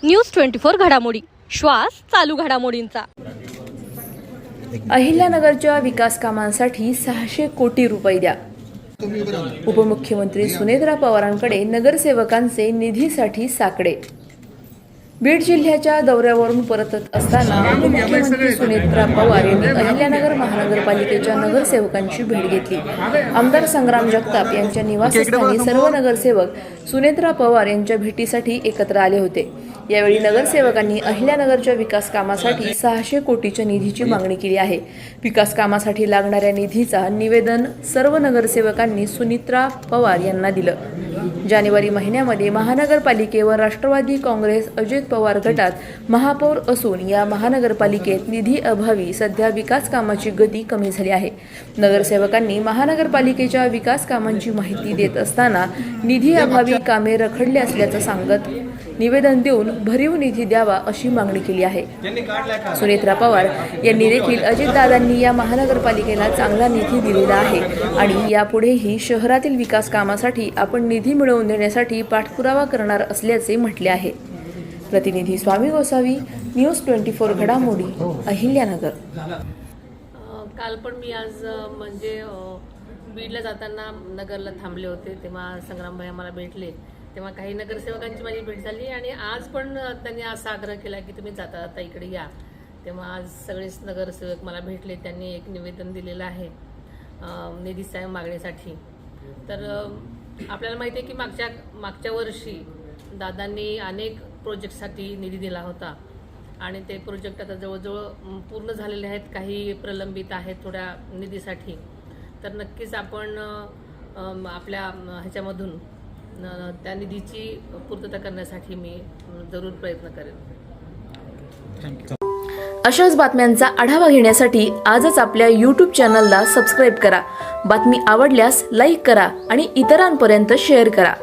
News 24 घडामोडी, श्वास चालू घडामोडींचा। अहिल्यानगरच्या विकास कामांसाठी 600 कोटी रुपये द्या। उपमुख्यमंत्री सुनेत्रा पवारांकडे नगरसेवकांचे निधीसाठी साकडे। बीड जिल्ह्याच्या दौऱ्यावरून परतत असताना उपमुख्यमंत्री सुनेत्रा पवार यांनी अहिल्यानगर महानगरपालिकेच्या नगरसेवकांची भेट घेतली। आमदार संग्राम जगताप यांच्या निवासस्थानी सर्व नगरसेवक सुनेत्रा पवार यांच्या भेटीसाठी एकत्र आले होते। यावेळी नगरसेवकांनी अहिल्यानगरच्या विकास कामासाठी 600 कोटीच्या निधीची मागणी केली आहे। विकास कामासाठी लागणाऱ्या निधीचा निवेदन सर्व नगरसेवकांनी सुनेत्रा पवार यांना दिलं। जानेवारी महिन्यामध्ये महानगरपालिकेवर राष्ट्रवादी काँग्रेस अजित पवार गटात महापौर असून या महानगरपालिकेत निधी अभावी सध्या विकास कामाची गती कमी झाली आहे। नगरसेवकांनी महानगरपालिकेच्या विकास कामांची माहिती देत असताना निधी अभावी कामे रखडली असल्याचं सांगत निवेदन देऊन भरीव निधी द्यावा अशी मागणी केली आहे। सुनेत्रा पवार यांनी देखील अजितदादांनी या महानगरपालिकेला चांगला निधी दिलेला आहे आणि यापुढेही शहरातील विकास कामासाठी आपण निधी मिळवून देण्यासाठी पाठपुरावा करणार असल्याचे म्हटले आहे। प्रतिनिधी स्वामी गोसावी, न्यूज 24 घडामोडी, अहिल्यानगर। काल पण मी आज बीडला जाताना नगरला थांबले होते, तेव्हा संग्राम भाई मला भेटले। तेव्हा काही नगरसेवकांची माझी भेट झाली आणि आज पण त्यांनी असा आग्रह केला की तुम्ही जाता इकडे या। तेव्हा आज सगळेच नगरसेवक मला भेटले, त्यांनी एक निवेदन दिलेलं आहे निधीच्या मागणीसाठी। तर आपल्याला माहिती आहे की मागच्या वर्षी दादांनी अनेक प्रोजेक्टसाठी निधी दिला होता आणि ते प्रोजेक्ट आता जवळजवळ पूर्ण झालेले आहेत, काही प्रलंबित आहेत थोड्या निधीसाठी। तर नक्कीच आपण आपल्या ह्याच्यामधून त्या निधीची पूर्तता करण्यासाठी मी जरूर प्रयत्न करेन। अशाच बातम्यांचा आढावा घेण्यासाठी आजच आपल्या YouTube चॅनलला सबस्क्राईब करा। बातमी आवडल्यास लाईक करा आणि इतरांपर्यंत शेअर करा।